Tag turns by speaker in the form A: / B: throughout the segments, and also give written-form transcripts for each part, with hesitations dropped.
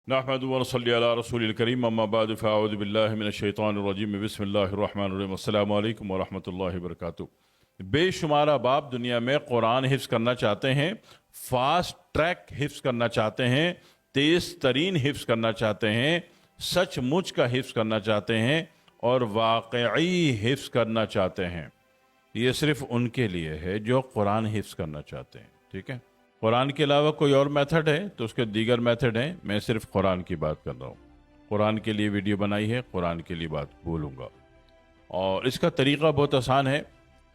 A: نحمد و نصلی علی رسول الکریم اما بعد فاعوذ باللہ من الشیطان الرجیم بسم اللہ الرحمن الرحیم السلام علیکم ورحمۃ اللہ وبرکاتہ۔ بے شمار احباب دنیا میں قرآن حفظ کرنا چاہتے ہیں، فاسٹ ٹریک حفظ کرنا چاہتے ہیں، تیز ترین حفظ کرنا چاہتے ہیں، سچ مچ کا حفظ کرنا چاہتے ہیں اور واقعی حفظ کرنا چاہتے ہیں۔ یہ صرف ان کے لیے ہے جو قرآن حفظ کرنا چاہتے ہیں، ٹھیک ہے؟ قرآن کے علاوہ کوئی اور میتھڈ ہے تو اس کے دیگر میتھڈ ہیں، میں صرف قرآن کی بات کر رہا ہوں۔ قرآن کے لیے ویڈیو بنائی ہے، قرآن کے لیے بات بولوں گا، اور اس کا طریقہ بہت آسان ہے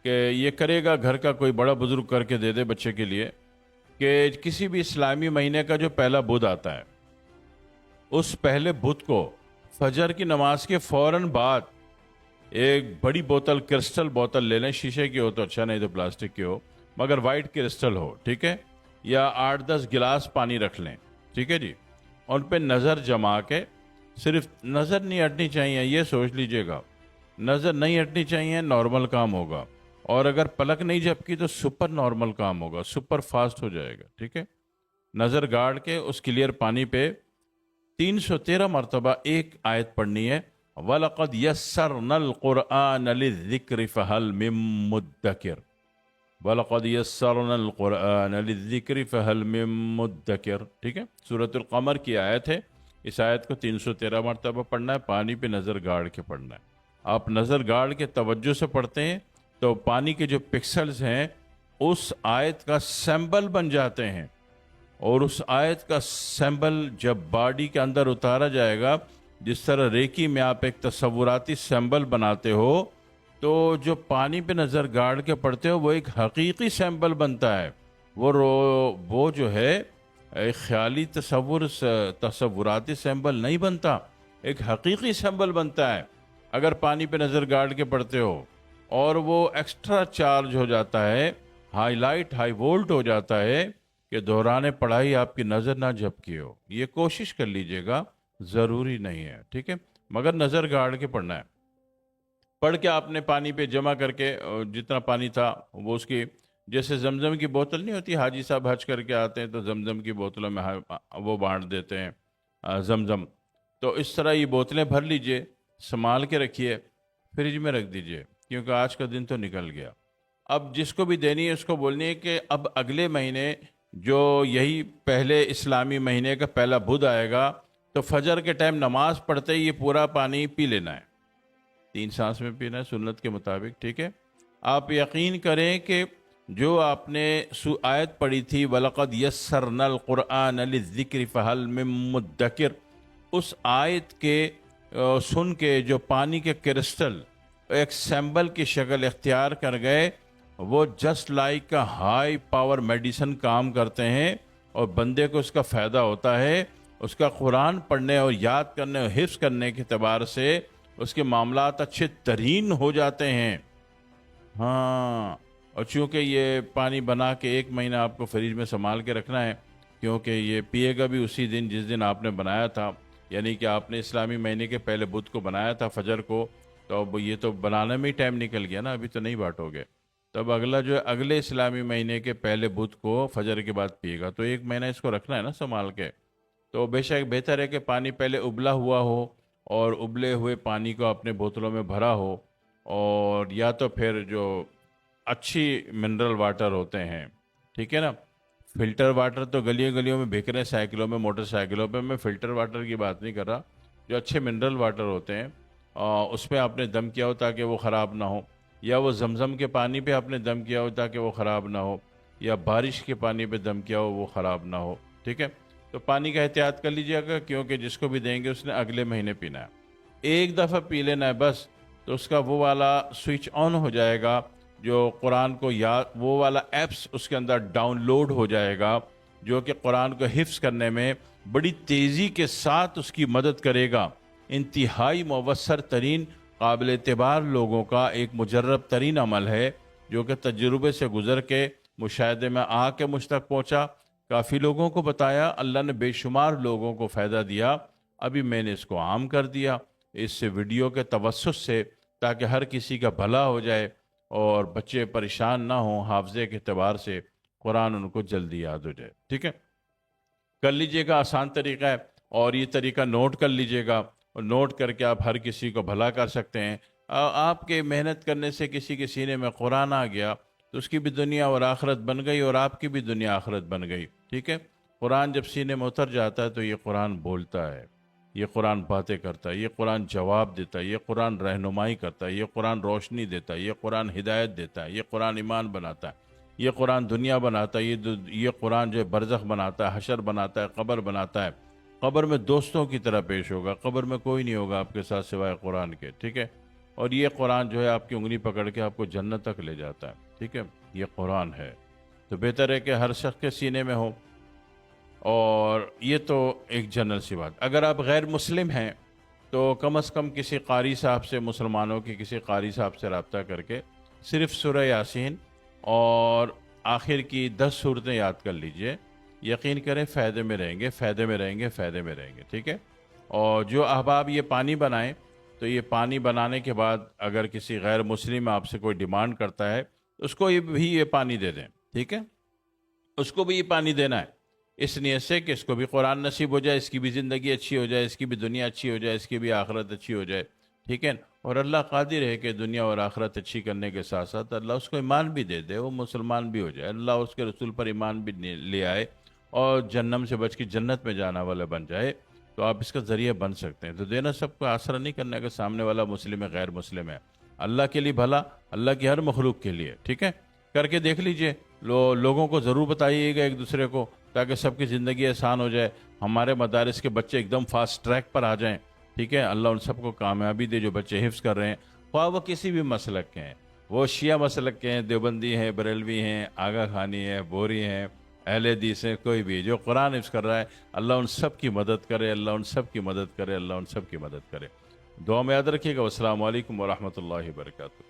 A: کہ یہ کرے گا گھر کا کوئی بڑا بزرگ کر کے دے دے بچے کے لیے کہ کسی بھی اسلامی مہینے کا جو پہلا بدھ آتا ہے اس پہلے بدھ کو فجر کی نماز کے فوراً بعد ایک بڑی بوتل، کرسٹل بوتل لے لیں، شیشے کی ہو تو اچھا، نہیں تو پلاسٹک کی ہو مگر وائٹ کرسٹل ہو، ٹھیک ہے؟ یا 8-10 گلاس پانی رکھ لیں، ٹھیک ہے جی؟ ان پہ نظر جما کے، صرف نظر نہیں ہٹنی چاہیے، یہ سوچ لیجئے گا، نظر نہیں ہٹنی چاہیے، نارمل کام ہوگا، اور اگر پلک نہیں جھپکی تو سپر نارمل کام ہوگا، سپر فاسٹ ہو جائے گا، ٹھیک ہے؟ نظر گاڑ کے اس کلیئر پانی پہ 313 مرتبہ ایک آیت پڑھنی ہے، وَلَقَدْ يَسَّرْنَا الْقُرْآنَ لِلذِّكْرِ فَهَلْ مِن مُدَّكِرٍ وَلَقَدْ يَسَّرْنَا الْقُرْآنَ لِلذِّكْرِ فَهَلْ مِن مُدَّكِرٍ، ٹھیک ہے؟ سورۃ القمر کی آیت ہے، اس آیت کو 313 مرتبہ پڑھنا ہے، پانی پہ نظر گاڑ کے پڑھنا ہے۔ آپ نظر گاڑ کے توجہ سے پڑھتے ہیں تو پانی کے جو پکسلز ہیں اس آیت کا سیمبل بن جاتے ہیں، اور اس آیت کا سیمبل جب باڈی کے اندر اتارا جائے گا، جس طرح ریکی میں آپ ایک تصوراتی سیمبل بناتے ہو، تو جو پانی پہ نظر گاڑ کے پڑھتے ہو وہ ایک حقیقی سیمبل بنتا ہے۔ وہ جو ہے ایک خیالی تصوراتی سیمبل نہیں بنتا، ایک حقیقی سیمبل بنتا ہے اگر پانی پہ نظر گاڑ کے پڑھتے ہو، اور وہ ایکسٹرا چارج ہو جاتا ہے، ہائی لائٹ، ہائی وولٹ ہو جاتا ہے کہ دوران پڑھائی آپ کی نظر نہ جھپکی ہو۔ یہ کوشش کر لیجئے گا، ضروری نہیں ہے، ٹھیک ہے؟ مگر نظر گاڑ کے پڑھنا ہے۔ پڑھ کے آپ نے پانی پہ جمع کر کے، جتنا پانی تھا وہ اس کی، جیسے زمزم کی بوتل نہیں ہوتی، حاجی صاحب حج کر کے آتے ہیں تو زمزم کی بوتلوں میں وہ بانٹ دیتے ہیں زمزم، تو اس طرح یہ بوتلیں بھر لیجئے، سنبھال کے رکھیے، فریج میں رکھ دیجئے، کیونکہ آج کا دن تو نکل گیا۔ اب جس کو بھی دینی ہے اس کو بولنی ہے کہ اب اگلے مہینے جو یہی پہلے اسلامی مہینے کا پہلا بدھ آئے گا تو فجر کے ٹائم نماز پڑھتے ہی یہ پورا پانی پی لینا ہے، 3 سانس میں پینا ہے سنت کے مطابق، ٹھیک ہے؟ آپ یقین کریں کہ جو آپ نے آیت پڑھی تھی وَلَقَدْ يَسَّرْنَا الْقُرْآنَ لِلذِّكْرِ فَهَلْ مِن مُدَّكِرٍ، اس آیت کے سن کے جو پانی کے کرسٹل ایک سیمبل کی شکل اختیار کر گئے، وہ جسٹ لائک کا ہائی پاور میڈیسن کام کرتے ہیں، اور بندے کو اس کا فائدہ ہوتا ہے، اس کا قرآن پڑھنے اور یاد کرنے اور حفظ کرنے کے اعتبار سے اس کے معاملات اچھے ترین ہو جاتے ہیں۔ ہاں، اور چونکہ یہ پانی بنا کے 1 مہینہ آپ کو فریج میں سنبھال کے رکھنا ہے، کیونکہ یہ پیے گا بھی اسی دن جس دن آپ نے بنایا تھا، یعنی کہ آپ نے اسلامی مہینے کے پہلے بدھ کو بنایا تھا فجر کو، تو اب یہ تو بنانے میں ہی ٹائم نکل گیا نا، ابھی تو نہیں بانٹو گے، تب اگلا جو ہے اگلے اسلامی مہینے کے پہلے بدھ کو فجر کے بعد پیے گا، تو 1 مہینہ اس کو رکھنا ہے نا سنبھال کے۔ تو بے شک بہتر ہے کہ پانی پہلے ابلا ہوا ہو، اور ابلے ہوئے پانی کو اپنے بوتلوں میں بھرا ہو، اور یا تو پھر جو اچھی منرل واٹر ہوتے ہیں، ٹھیک ہے نا؟ فلٹر واٹر تو گلیوں گلیوں میں بک رہے ہیں، سائیکلوں میں، موٹر سائیکلوں پہ، میں فلٹر واٹر کی بات نہیں کر رہا، جو اچھے منرل واٹر ہوتے ہیں اس میں آپ نے دم کیا ہو تاکہ وہ خراب نہ ہو، یا وہ زمزم کے پانی پہ آپ نے دم کیا ہو تاکہ وہ خراب نہ ہو، یا بارش کے پانی پہ دم کیا ہو وہ خراب نہ ہو، ٹھیک ہے؟ تو پانی کا احتیاط کر لیجیے گا، کیونکہ جس کو بھی دیں گے اس نے اگلے مہینے پینا ہے، ایک دفعہ پی لینا ہے بس، تو اس کا وہ والا سوئچ آن ہو جائے گا، جو قرآن کو یاد، وہ والا ایپس اس کے اندر ڈاؤن لوڈ ہو جائے گا جو کہ قرآن کو حفظ کرنے میں بڑی تیزی کے ساتھ اس کی مدد کرے گا۔ انتہائی مؤثر ترین، قابل اعتبار لوگوں کا ایک مجرب ترین عمل ہے، جو کہ تجربے سے گزر کے مشاہدے میں آ کے مجھ تک پہنچا، کافی لوگوں کو بتایا، اللہ نے بے شمار لوگوں کو فائدہ دیا، ابھی میں نے اس کو عام کر دیا اس ویڈیو کے توسط سے، تاکہ ہر کسی کا بھلا ہو جائے اور بچے پریشان نہ ہوں، حافظے کے اعتبار سے قرآن ان کو جلدی یاد ہو جائے، ٹھیک ہے؟ کر لیجئے گا، آسان طریقہ ہے۔ اور یہ طریقہ نوٹ کر لیجئے گا، اور نوٹ کر کے آپ ہر کسی کو بھلا کر سکتے ہیں۔ آپ کے محنت کرنے سے کسی کے سینے میں قرآن آ گیا تو اس کی بھی دنیا اور آخرت بن گئی، اور آپ کی بھی دنیا آخرت بن گئی، ٹھیک ہے۔ قرآن جب سینے میں اتر جاتا ہے تو یہ قرآن بولتا ہے، یہ قرآن باتیں کرتا ہے، یہ قرآن جواب دیتا ہے، یہ قرآن رہنمائی کرتا ہے، یہ قرآن روشنی دیتا ہے، یہ قرآن ہدایت دیتا ہے، یہ قرآن ایمان بناتا ہے، یہ قرآن دنیا بناتا ہے، یہ قرآن جو ہے برزخ بناتا ہے، حشر بناتا ہے، قبر بناتا ہے۔ قبر میں دوستوں کی طرح پیش ہوگا، قبر میں کوئی نہیں ہوگا آپ کے ساتھ سوائے قرآن کے، ٹھیک ہے۔ اور یہ قرآن جو ہے آپ کی انگلی پکڑ کے آپ کو جنت تک لے جاتا ہے، ٹھیک ہے۔ یہ قرآن ہے، تو بہتر ہے کہ ہر شخص کے سینے میں ہو۔ اور یہ تو ایک جنرل سی بات۔ اگر آپ غیر مسلم ہیں تو کم از کم کسی قاری صاحب سے، مسلمانوں کے کسی قاری صاحب سے رابطہ کر کے صرف سورہ یاسین اور آخر کی 10 صورتیں یاد کر لیجئے، یقین کریں فائدے میں رہیں گے، فائدے میں رہیں گے، فائدے میں رہیں گے، ٹھیک ہے۔ اور جو احباب یہ پانی بنائیں تو یہ پانی بنانے کے بعد اگر کسی غیر مسلم آپ سے کوئی ڈیمانڈ کرتا ہے اس کو بھی یہ پانی دے دیں، ٹھیک ہے، اس کو بھی یہ پانی دینا ہے، اس نیت سے کہ اس کو بھی قرآن نصیب ہو جائے، اس کی بھی زندگی اچھی ہو جائے، اس کی بھی دنیا اچھی ہو جائے، اس کی بھی آخرت اچھی ہو جائے، ٹھیک ہے۔ اور اللہ قادر ہے کہ دنیا اور آخرت اچھی کرنے کے ساتھ ساتھ اللہ اس کو ایمان بھی دے دے، وہ مسلمان بھی ہو جائے، اللہ اس کے رسول پر ایمان بھی لے آئے اور جہنم سے بچ کے جنت میں جانا والا بن جائے، تو آپ اس کا ذریعہ بن سکتے ہیں۔ تو دینا سب کو آسرا نہیں کرنا کہ سامنے والا مسلم ہے غیر مسلم ہے، اللہ کے لیے بھلا، اللہ کی ہر مخلوق کے لیے، ٹھیک ہے۔ کر کے دیکھ لیجئے، لوگوں کو ضرور بتائیے گا ایک دوسرے کو، تاکہ سب کی زندگی آسان ہو جائے، ہمارے مدارس کے بچے ایک دم فاسٹ ٹریک پر آ جائیں، ٹھیک ہے۔ اللہ ان سب کو کامیابی دے جو بچے حفظ کر رہے ہیں، خواہ وہ کسی بھی مسلک کے ہیں، وہ شیعہ مسلک کے ہیں، دیوبندی ہیں، بریلوی ہیں، آغا خانی ہے، بوری ہیں، اہل حدیث ہیں، کوئی بھی جو قرآن حفظ کر رہا ہے، اللہ ان سب کی مدد کرے، اللہ ان سب کی مدد کرے، اللہ ان سب کی مدد کرے۔ دعا میں یاد رکھیے گا۔ والسلام علیکم ورحمۃ اللہ وبرکاتہ۔